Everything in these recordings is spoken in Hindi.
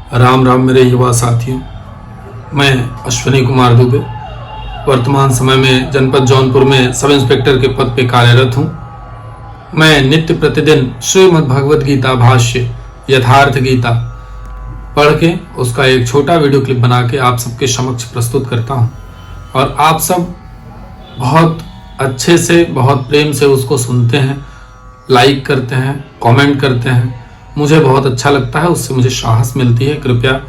राम राम मेरे युवा साथियों। मैं अश्विनी कुमार दुबे वर्तमान समय में जनपद जौनपुर में सब इंस्पेक्टर के पद पर कार्यरत हूँ। मैं नित्य प्रतिदिन श्रीमद् भगवद गीता भाष्य यथार्थ गीता पढ़ के उसका एक छोटा वीडियो क्लिप बना के आप सबके समक्ष प्रस्तुत करता हूँ और आप सब बहुत अच्छे से बहुत प्रेम से उसको सुनते हैं, लाइक करते हैं, कमेंट करते हैं। मुझे बहुत अच्छा लगता है, उससे मुझे साहस मिलती है। कृपया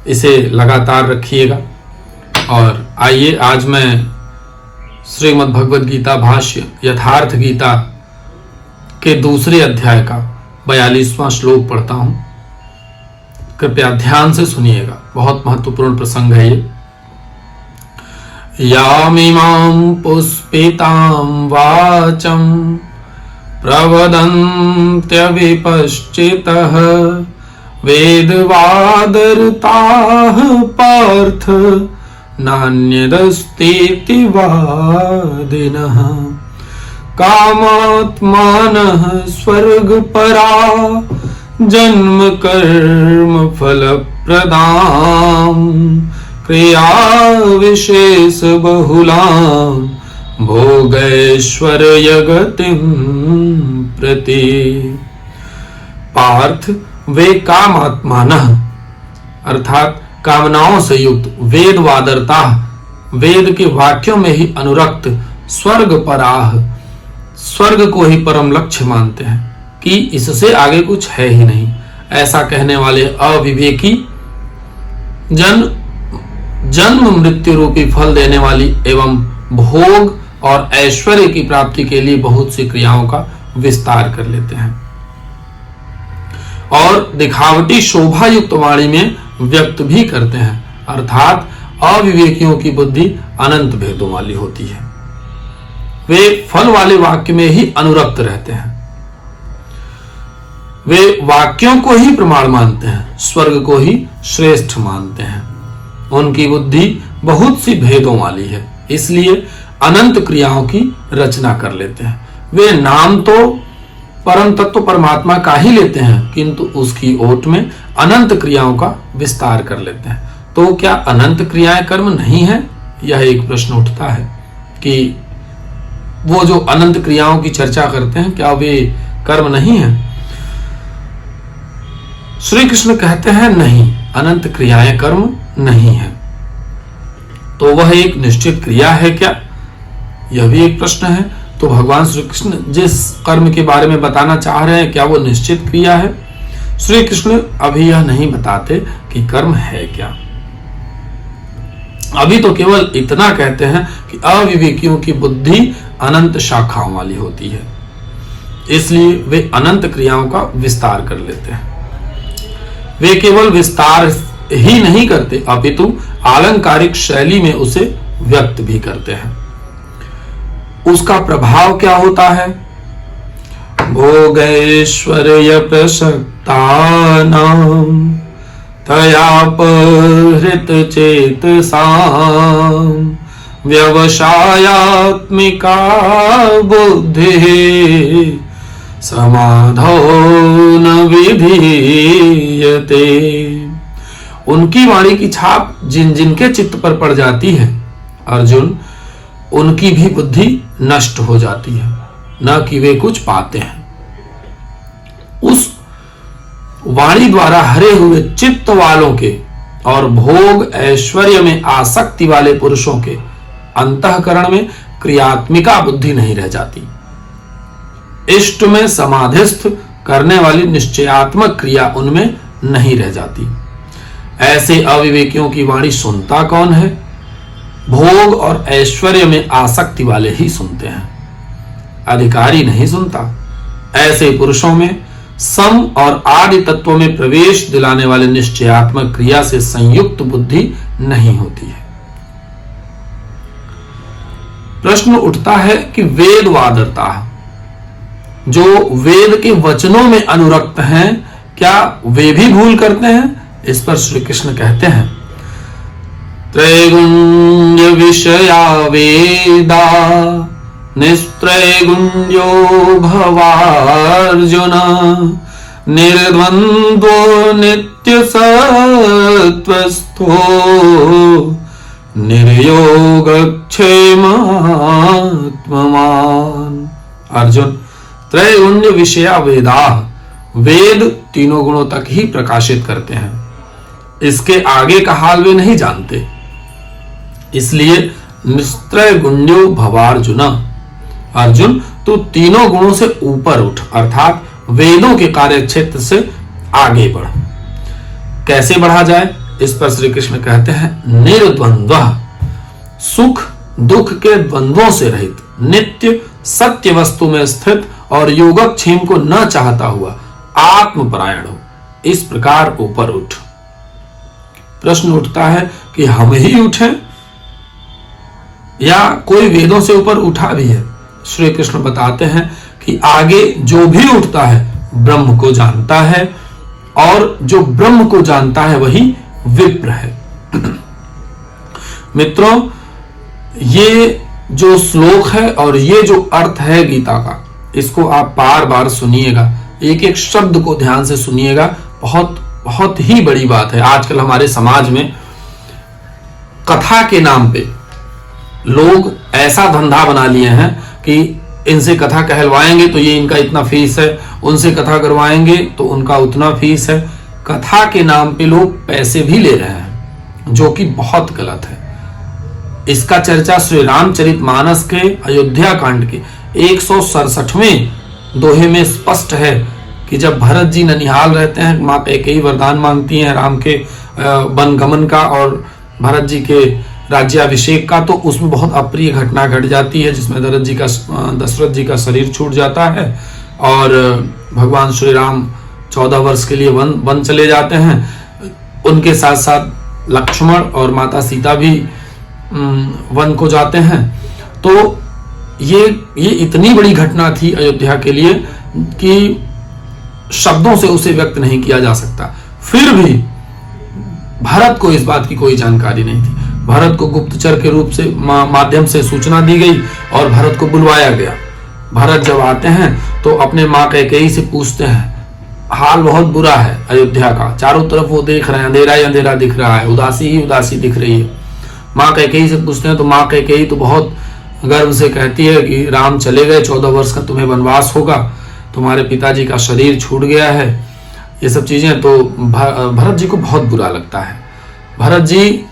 इसे लगातार रखिएगा। और आइए आज मैं श्रीमद् भगवद गीता भाष्य यथार्थ गीता के दूसरे अध्याय का 42वां श्लोक पढ़ता हूं। कृपया ध्यान से सुनिएगा, बहुत महत्वपूर्ण प्रसंग है ये। यामिमां पुष्पितां वाचं प्रवदन्त्यविपश्चितः वेदवादरताः पार्थ नान्यदस्तीति वादिनः कामात्मानः स्वर्गपरा जन्म कर्म फलप्रदां क्रिया विशेष बहुलां भोगैश्वर्यगतिं प्रति। पार्थ, वे कामात्मानः अर्थात कामनाओं से युक्त, वेद वादरता वेद के वाक्यों में ही अनुरक्त, स्वर्ग पराह स्वर्ग को ही परम लक्ष्य मानते हैं कि इससे आगे कुछ है ही नहीं, ऐसा कहने वाले अविवेकी जन्म मृत्यु रूपी फल देने वाली एवं भोग और ऐश्वर्य की प्राप्ति के लिए बहुत सी क्रियाओं का विस्तार कर लेते हैं और दिखावटी शोभा युक्त वाणी में व्यक्त भी करते हैं। अर्थात अविवेकियों की बुद्धि अनंत भेदों वाली होती है। वे फल वाले वाक्य में ही अनुरक्त रहते हैं। वे वाक्यों को ही प्रमाण मानते हैं, स्वर्ग को ही श्रेष्ठ मानते हैं। उनकी बुद्धि बहुत सी भेदों वाली है, इसलिए अनंत क्रियाओं की रचना कर लेते हैं। वे नाम तो परम तत्व परमात्मा का ही लेते हैं, किंतु उसकी ओट में अनंत क्रियाओं का विस्तार कर लेते हैं। तो क्या अनंत क्रियाएं कर्म नहीं है? यह एक प्रश्न उठता है कि वो जो अनंत क्रियाओं की चर्चा करते हैं, क्या वे कर्म नहीं है? श्री कृष्ण कहते हैं नहीं, अनंत क्रियाएं कर्म नहीं है। तो वह एक निश्चित क्रिया है क्या? यह भी एक प्रश्न है। तो भगवान श्री कृष्ण जिस कर्म के बारे में बताना चाह रहे हैं, क्या वो निश्चित क्रिया है? श्री कृष्ण अभी यह नहीं बताते कि कर्म है क्या। अभी तो केवल इतना कहते हैं कि अविवेकियों की बुद्धि अनंत शाखाओं वाली होती है, इसलिए वे अनंत क्रियाओं का विस्तार कर लेते हैं। वे केवल विस्तार ही नहीं करते, अपितु आलंकारिक शैली में उसे व्यक्त भी करते हैं। उसका प्रभाव क्या होता है? भोगैश्वर्य प्रसक्तानां तयापहृत चेतसां व्यवसायात्मिका बुद्धिः समाधौ न विधीयते। उनकी वाणी की छाप जिन जिनके चित्त पर पड़ जाती है अर्जुन, उनकी भी बुद्धि नष्ट हो जाती है, न कि वे कुछ पाते हैं। उस वाणी द्वारा हरे हुए चित्त वालों के और भोग ऐश्वर्य में आसक्ति वाले पुरुषों के अंतःकरण में क्रियात्मिका बुद्धि नहीं रह जाती। इष्ट में समाधिस्थ करने वाली निश्चयात्मक क्रिया उनमें नहीं रह जाती। ऐसे अविवेकियों की वाणी सुनता कौन है? भोग और ऐश्वर्य में आसक्ति वाले ही सुनते हैं, अधिकारी नहीं सुनता। ऐसे पुरुषों में सम और आदि तत्वों में प्रवेश दिलाने वाले निश्चयात्मक क्रिया से संयुक्त बुद्धि नहीं होती है। प्रश्न उठता है कि वेद वादरता, जो वेद के वचनों में अनुरक्त हैं, क्या वे भी भूल करते हैं? इस पर श्री कृष्ण कहते हैं, त्रैगुण्य विषया वेदा निस्त्रैगुण्यो भवार्जुन निर्द्वंद्वो नित्य सत्वस्थो निर्योगक्षेमात्मवान। अर्जुन, त्रैगुण्य विषया वेदा, वेद तीनों गुणों तक ही प्रकाशित करते हैं, इसके आगे का हाल वे नहीं जानते। इसलिए निस्त्रय गुण्यो भवार्जुन, अर्जुन तू तीनों गुणों से ऊपर उठ, अर्थात वेदों के कार्य क्षेत्र से आगे बढ़। कैसे बढ़ा जाए, इस पर श्री कृष्ण कहते हैं निर्द्वंद्व, सुख दुख के द्वंद्वों से रहित, नित्य सत्य वस्तु में स्थित और योगक्षेम को न चाहता हुआ आत्मपरायण हो, इस प्रकार ऊपर उठ। प्रश्न उठता है कि हम ही उठें या कोई वेदों से ऊपर उठा भी है। श्री कृष्ण बताते हैं कि आगे जो भी उठता है ब्रह्म को जानता है, और जो ब्रह्म को जानता है वही विप्र है। मित्रों, ये जो श्लोक है और ये जो अर्थ है गीता का, इसको आप बार बार सुनिएगा, एक एक शब्द को ध्यान से सुनिएगा। बहुत बहुत ही बड़ी बात है। आजकल हमारे समाज में कथा के नाम पे लोग ऐसा धंधा बना लिए हैं कि इनसे कथा कहलवाएंगे तो ये इनका इतना फीस है, उनसे कथा करवाएंगे तो उनका उतना फीस है। कथा के नाम पे लोग पैसे भी ले रहे हैं, जो कि बहुत गलत है। इसका चर्चा श्री रामचरितमानस के अयोध्या कांड के 167वें दोहे में स्पष्ट है कि जब भरत जी ननिहाल रहते हैं, मां कैकेयी वरदान मांगती हैं राम के वनगमन का और भरत जी के राज्याभिषेक का, तो उसमें बहुत अप्रिय घटना घट जाती है, जिसमें दशरथ जी का शरीर छूट जाता है और भगवान श्री राम 14 वर्ष के लिए वन चले जाते हैं। उनके साथ साथ लक्ष्मण और माता सीता भी वन को जाते हैं। तो ये इतनी बड़ी घटना थी अयोध्या के लिए कि शब्दों से उसे व्यक्त नहीं किया जा सकता। फिर भी भरत को इस बात की कोई जानकारी नहीं थी। भरत को गुप्तचर के रूप से माध्यम से सूचना दी गई और भरत को बुलवाया गया। भरत जब आते हैं तो अपने माँ कैकेयी से पूछते हैं, हाल बहुत बुरा है अयोध्या का, चारों तरफ वो देख रहे हैं, अंधेरा ही अंधेरा दिख रहा है, उदासी ही उदासी दिख रही है। माँ कैकेयी से पूछते हैं तो माँ कैकेयी तो बहुत गर्व से कहती है कि राम चले गए, 14 वर्ष का तुम्हें वनवास होगा, तुम्हारे पिताजी का शरीर छूट गया है, ये सब चीजें। तो भरत जी को बहुत बुरा लगता है। भरत जी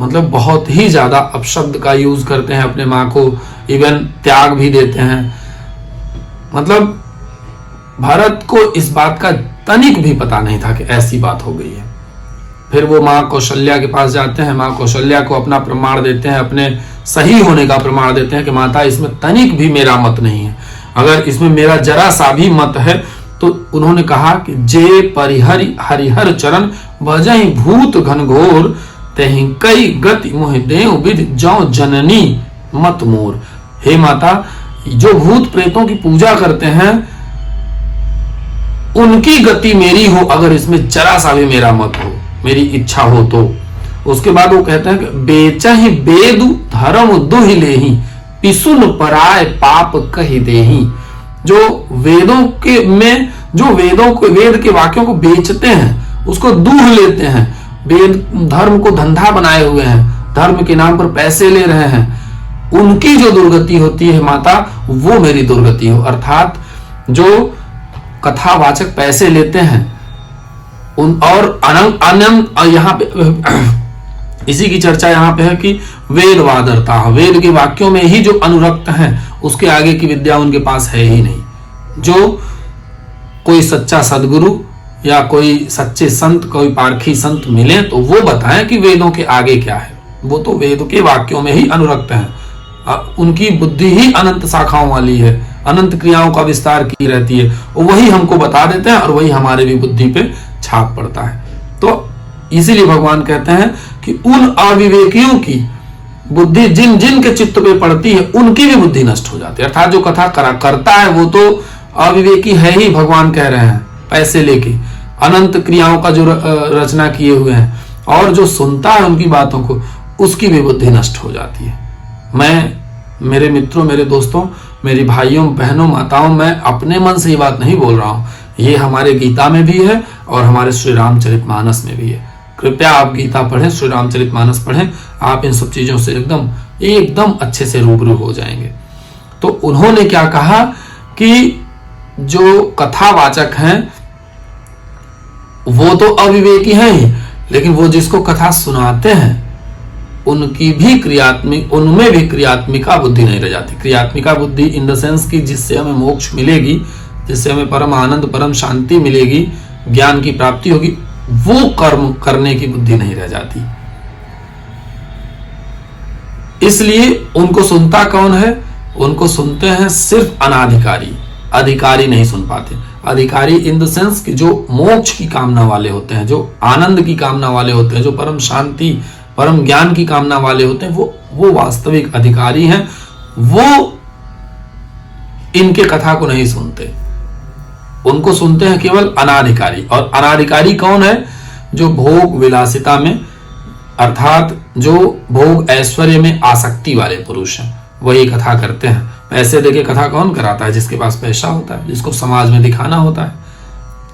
मतलब बहुत ही ज्यादा अपशब्द का यूज करते हैं अपने माँ को, इवन त्याग भी देते हैं। मतलब भरत को इस बात का तनिक भी पता नहीं था कि ऐसी बात हो गई है। फिर वो माँ कौशल्या के पास जाते हैं, माँ कौशल्या को अपना प्रमाण देते हैं, अपने सही होने का प्रमाण देते हैं कि माता इसमें तनिक भी मेरा मत नहीं है, अगर इसमें मेरा जरा सा भी मत है तो उन्होंने कहा कि जे परिहरि हरिहर चरण भजहि भूत घनघोर तेहि कई गति मोहि देव विधि जौ जननी मत मोर। हे माता, जो भूत प्रेतों की पूजा करते हैं उनकी गति मेरी हो, अगर इसमें जरा सा भी मेरा मत हो, मेरी इच्छा हो तो। उसके बाद वो कहते हैं कि बेचहि बेदु धर्म दुहि लेहि पिसुन पराय पाप कहि देहि। जो वेदों के में जो वेद के वाक्यों को बेचते हैं, उसको दूह लेते हैं, वेद धर्म को धंधा बनाए हुए हैं, धर्म के नाम पर पैसे ले रहे हैं, उनकी जो दुर्गति होती है माता, वो मेरी दुर्गति हो। अर्थात जो कथावाचक पैसे लेते हैं उन और यहाँ पे इसी की चर्चा यहाँ पे है कि वेदवादरता, वेद के वाक्यों में ही जो अनुरक्त हैं उसके आगे की विद्या उनके पास है ही नहीं। जो कोई सच्चा सदगुरु या कोई सच्चे संत, कोई पारखी संत मिले तो वो बताएं कि वेदों के आगे क्या है। वो तो वेद के वाक्यों में ही अनुरक्त हैं, उनकी बुद्धि ही अनंत शाखाओं वाली है, अनंत क्रियाओं का विस्तार की रहती है, वही हमको बता देते हैं और वही हमारे भी बुद्धि पे छाप पड़ता है। तो इसीलिए भगवान कहते हैं कि उन अविवेकियों की बुद्धि जिन जिन के चित्त पे पड़ती है उनकी भी बुद्धि नष्ट हो जाती है। अर्थात जो कथा करता है वो तो अविवेकी है ही, भगवान कह रहे हैं, पैसे लेके अनंत क्रियाओं का जो रचना किए हुए हैं, और जो सुनता है उनकी बातों को, उसकी भी बुद्धि नष्ट हो जाती है। मेरे मित्रों, मेरे दोस्तों, मेरी भाइयों बहनों माताओं, मैं अपने मन से ये बात नहीं बोल रहा हूं, ये हमारे गीता में भी है और हमारे श्री रामचरितमानस में भी है। कृपया आप गीता पढ़ें, श्री रामचरितमानस पढ़ें, आप इन सब चीजों से एकदम अच्छे से रूबरू हो जाएंगे। तो उन्होंने क्या कहा कि जो कथावाचक हैं वो तो अविवेकी हैं ही, लेकिन वो जिसको कथा सुनाते हैं उनमें भी क्रियात्मिका बुद्धि नहीं रह जाती। क्रियात्मिका बुद्धि इन द सेंस कि जिससे हमें मोक्ष मिलेगी, जिससे हमें परम आनंद, परम शांति मिलेगी, ज्ञान की प्राप्ति होगी, वो कर्म करने की बुद्धि नहीं रह जाती। इसलिए उनको सुनता कौन है? उनको सुनते हैं सिर्फ अनाधिकारी, अधिकारी नहीं सुन पाते। अधिकारी इन द सेंस कि जो मोक्ष की कामना वाले होते हैं, जो आनंद की कामना वाले होते हैं, जो परम शांति, परम ज्ञान की कामना वाले होते हैं, वो वास्तविक अधिकारी हैं। वो इनके कथा को नहीं सुनते, उनको सुनते हैं केवल अनाधिकारी। और अनाधिकारी कौन है? जो भोग विलासिता में, अर्थात जो भोग ऐश्वर्य में आसक्ति वाले पुरुष हैं, वही कथा करते हैं। पैसे देके कथा कौन कराता है? जिसके पास पैसा होता है, जिसको समाज में दिखाना होता है।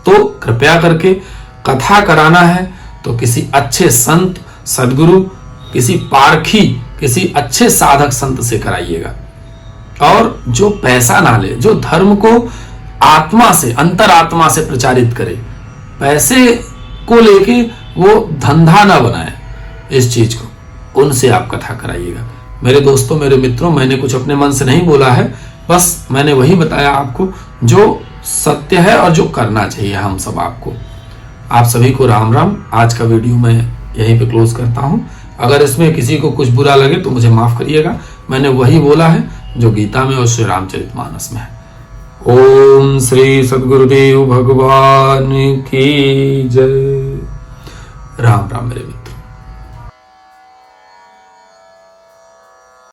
तो कृपया करके कथा कराना है तो किसी अच्छे संत, सदगुरु, किसी पारखी, किसी अच्छे साधक संत से कराइएगा, और जो पैसा ना ले, जो धर्म को आत्मा से, अंतरात्मा से प्रचारित करे। पैसे को लेके वो धंधा ना बनाए इस चीज को, उनसे आप कथा कराइएगा। मेरे दोस्तों, मेरे मित्रों, मैंने कुछ अपने मन से नहीं बोला है, बस मैंने वही बताया आपको जो सत्य है और जो करना चाहिए हम सब आपको। आप सभी को राम राम। आज का वीडियो मैं यहीं पे क्लोज करता हूं। अगर इसमें किसी को कुछ बुरा लगे तो मुझे माफ करिएगा। मैंने वही बोला है जो गीता में और श्री रामचरितमानस में है। ओम श्री सद्गुरुदेव भगवान की जय। राम राम मेरे मित्र।